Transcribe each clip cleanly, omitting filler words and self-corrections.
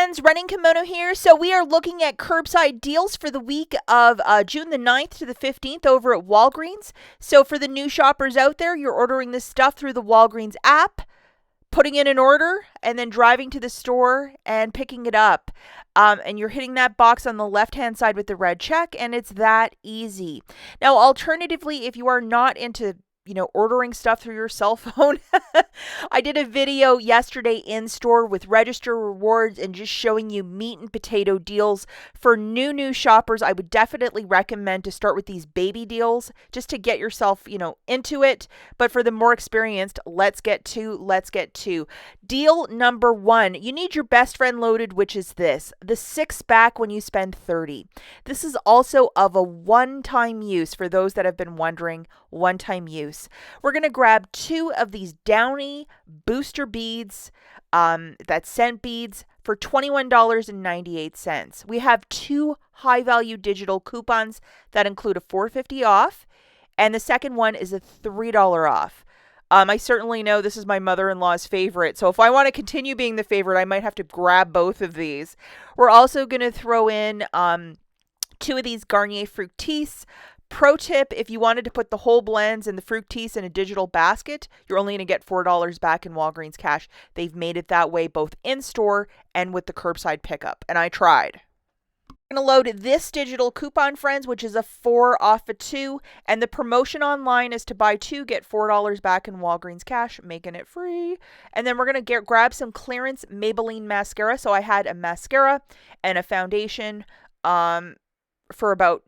friends, Running Kimono here. So we are looking at curbside deals for the week of June the 9th to the 15th over at Walgreens. So for the new shoppers out there, you're ordering this stuff through the Walgreens app, putting in an order, and then driving to the store and picking it up. And you're hitting that box on the left-hand side with the red check, and it's that easy. Now, alternatively, if you are not into ordering stuff through your cell phone. I did a video yesterday in store with register rewards and just showing you meat and potato deals for new shoppers. I would definitely recommend to start with these baby deals just to get yourself, into it. But for the more experienced, let's get to deal number 1. You need your best friend loaded, which is this, the 6-pack when you spend $30. This is also of a one-time use for those that have been wondering, one-time use. We're going to grab 2 of these Downy booster beads, that's scent beads, for $21.98. We have 2 high-value digital coupons that include a $4.50 off, and the second one is a $3 off. I certainly know this is my mother-in-law's favorite, so if I want to continue being the favorite, I might have to grab both of these. We're also going to throw in 2 of these Garnier Fructis. Pro tip, if you wanted to put the whole blends and the Fructis in a digital basket, you're only going to get $4 back in Walgreens cash. They've made it that way both in store and with the curbside pickup, and I tried. I'm going to load this digital coupon, friends, which is a 4 off a 2, and the promotion online is to buy 2, get $4 back in Walgreens cash, making it free. And then we're going to grab some clearance Maybelline mascara. So I had a mascara and a foundation for about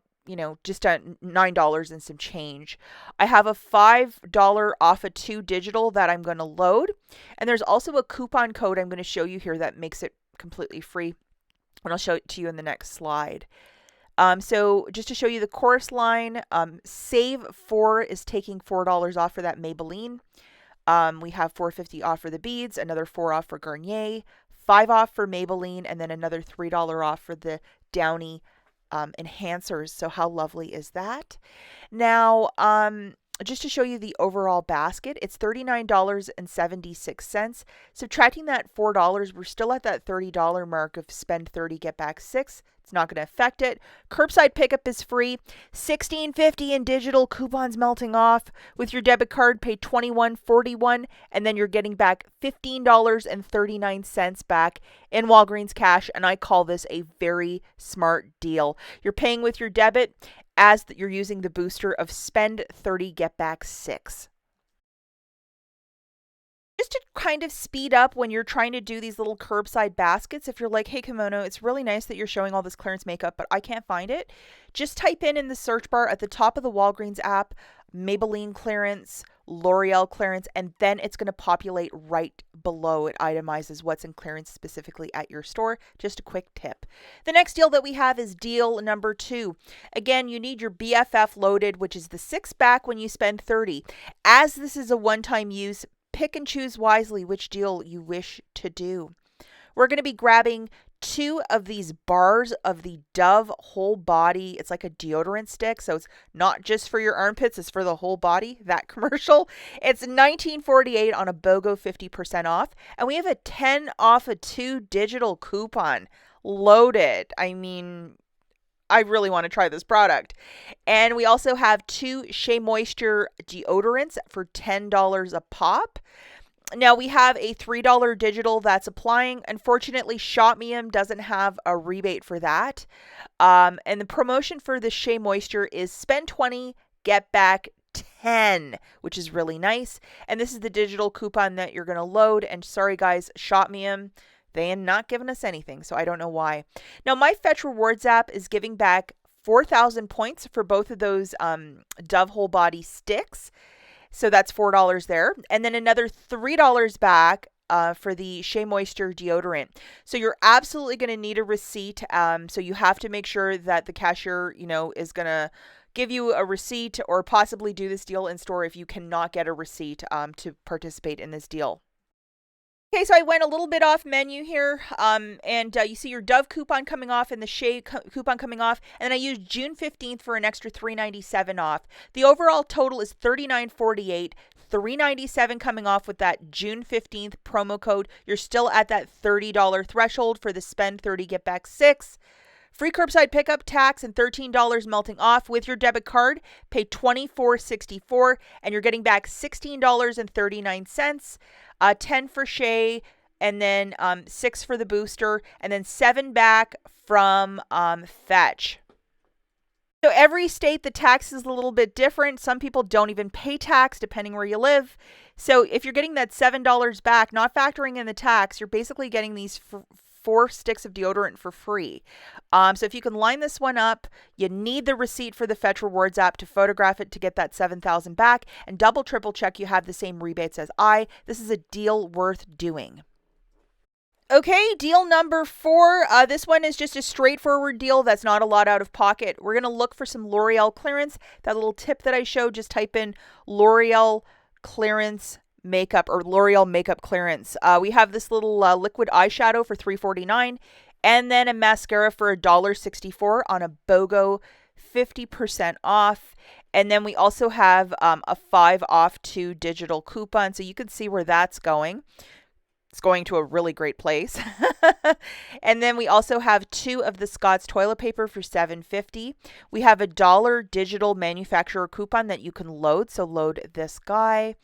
just at $9 and some change. I have a $5 off a 2 digital that I'm going to load. And there's also a coupon code I'm going to show you here that makes it completely free. And I'll show it to you in the next slide. So just to show you the chorus line, Save 4 is taking $4 off for that Maybelline. We have $4.50 off for the beads, another $4 off for Garnier, $5 off for Maybelline, and then another $3 off for the Downy enhancers. So how lovely is that? Now, just to show you the overall basket, it's $39.76. Subtracting that $4, we're still at that $30 mark of spend 30, get back 6. It's not going to affect it. Curbside pickup is free. $16.50 in digital coupons melting off. With your debit card, pay $21.41, and then you're getting back $15.39 back in Walgreens cash, and I call this a very smart deal. You're paying with your debit as you're using the booster of spend 30, get back 6. Just to kind of speed up when you're trying to do these little curbside baskets, if you're like, hey, Kimono, it's really nice that you're showing all this clearance makeup, but I can't find it. Just type in the search bar at the top of the Walgreens app, Maybelline clearance, L'Oreal clearance, and then it's going to populate right below. It itemizes what's in clearance specifically at your store. Just a quick tip. The next deal that we have is deal number 2. Again, you need your BFF loaded, which is the 6-pack when you spend 30. As this is a one-time use, pick and choose wisely which deal you wish to do. We're going to be grabbing 2 of these bars of the Dove whole body. It's like a deodorant stick, so it's not just for your armpits, it's for the whole body. That commercial. It's $19.48 on a BOGO 50% off, and we have a 10 off a 2 digital coupon loaded. I mean, I really want to try this product. And we also have 2 Shea Moisture deodorants for $10 a pop. Now we have a $3 digital that's applying. Unfortunately, Shopmium doesn't have a rebate for that. And the promotion for the Shea Moisture is spend 20, get back 10, which is really nice. And this is the digital coupon that you're going to load. And sorry guys, Shopmium, they are not giving us anything, so I don't know why. Now, my Fetch Rewards app is giving back 4,000 points for both of those Dove whole body sticks. So that's $4 there. And then another $3 back for the Shea Moisture deodorant. So you're absolutely going to need a receipt. So you have to make sure that the cashier, is going to give you a receipt or possibly do this deal in store if you cannot get a receipt to participate in this deal. Okay, so I went a little bit off menu here, and you see your Dove coupon coming off and the Shea coupon coming off, and then I used June 15th for an extra $3.97 off. The overall total is $39.48. $397 coming off with that June 15th promo code. You're still at that $30 threshold for the spend 30 get back 6. Free curbside pickup, tax, and $13 melting off with your debit card. Pay $24.64 and you're getting back $16.39. 10 for SHEA, and then 6 for the booster, and then 7 back from Fetch. So every state, the tax is a little bit different. Some people don't even pay tax depending where you live. So if you're getting that $7 back, not factoring in the tax, you're basically getting these 4 sticks of deodorant for free. So if you can line this one up, you need the receipt for the Fetch Rewards app to photograph it to get that $7,000 back, and double triple check you have the same rebates as I. This is a deal worth doing. Okay, deal number 4. This one is just a straightforward deal that's not a lot out of pocket. We're going to look for some L'Oreal clearance. That little tip that I showed, just type in L'Oreal clearance makeup or L'Oreal makeup clearance. We have this little liquid eyeshadow for $3.49 and then a mascara for $1.64 on a BOGO 50% off. And then we also have a 5 off 2 digital coupon, so you can see where that's going. It's going to a really great place. And then we also have 2 of the Scott's toilet paper for $7.50. We have a $1 digital manufacturer coupon that you can load. So load this guy.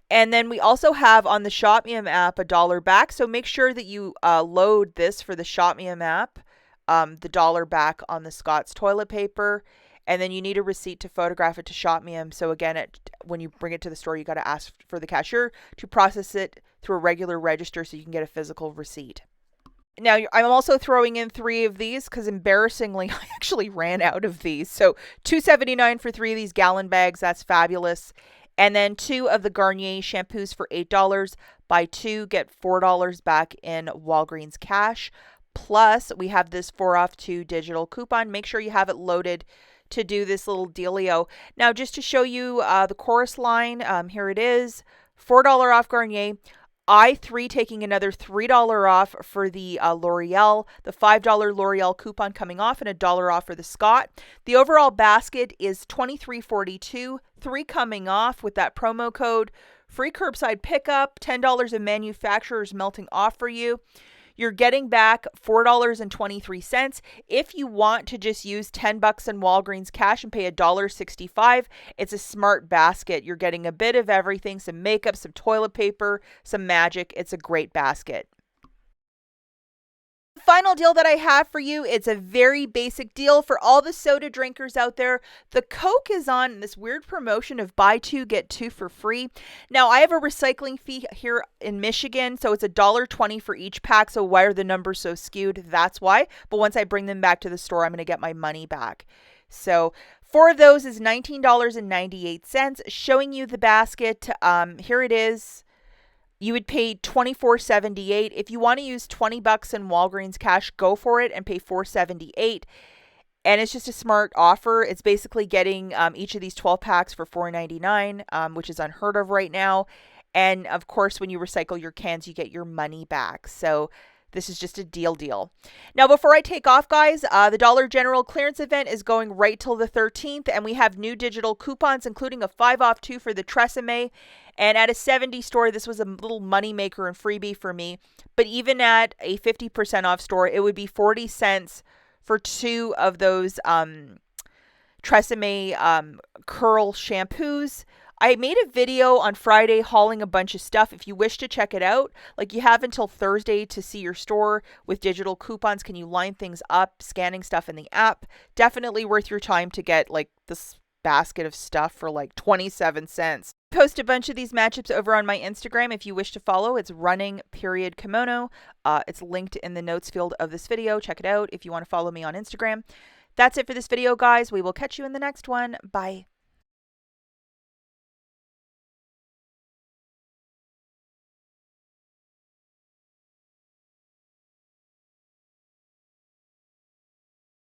And then we also have on the ShopMeum app $1 back. So make sure that you load this for the ShopMeum app, the $1 back on the Scott's toilet paper. And then you need a receipt to photograph it to ShopMeum. So again, when you bring it to the store, you got to ask for the cashier to process it through a regular register so you can get a physical receipt. Now, I'm also throwing in 3 of these because embarrassingly, I actually ran out of these. So $2.79 for 3 of these gallon bags. That's fabulous. And then 2 of the Garnier shampoos for $8. Buy 2, get $4 back in Walgreens cash. Plus, we have this 4 off 2 digital coupon. Make sure you have it loaded to do this little dealio. Now, just to show you the chorus line, here it is. $4 off Garnier. I3 taking another $3 off for the L'Oreal, the $5 L'Oreal coupon coming off, and $1 off for the Scott. The overall basket is $23.42, 3 coming off with that promo code. Free curbside pickup, $10 of manufacturers melting off for you. You're getting back $4.23. If you want to just use $10 in Walgreens cash and pay $1.65, it's a smart basket. You're getting a bit of everything, some makeup, some toilet paper, some magic. It's a great basket. Final deal that I have for you, it's a very basic deal for all the soda drinkers out there. The Coke is on this weird promotion of buy 2 get 2 for free. Now, I have a recycling fee here in Michigan, so it's $1.20 for each pack. So why are the numbers so skewed? That's why. But once I bring them back to the store, I'm going to get my money back. So 4 of those is $19.98. Showing you the basket. Here it is. You would pay $24.78. If you want to use $20 in Walgreens cash, go for it and pay $4.78. And it's just a smart offer. It's basically getting each of these 12 packs for $4.99, which is unheard of right now. And of course, when you recycle your cans, you get your money back. So this is just a deal. Now, before I take off, guys, the Dollar General clearance event is going right till the 13th, and we have new digital coupons, including a 5 off 2 for the Tresemme. And at a 70 store, this was a little money maker and freebie for me. But even at a 50% off store, it would be 40 cents for 2 of those Tresemme curl shampoos. I made a video on Friday hauling a bunch of stuff. If you wish to check it out, like, you have until Thursday to see your store with digital coupons. Can you line things up, scanning stuff in the app? Definitely worth your time to get like this basket of stuff for like 27 cents. Post a bunch of these matchups over on my Instagram if you wish to follow. It's running_kimono. It's linked in the notes field of this video. Check it out if you want to follow me on Instagram. That's it for this video, guys. We will catch you in the next one. Bye.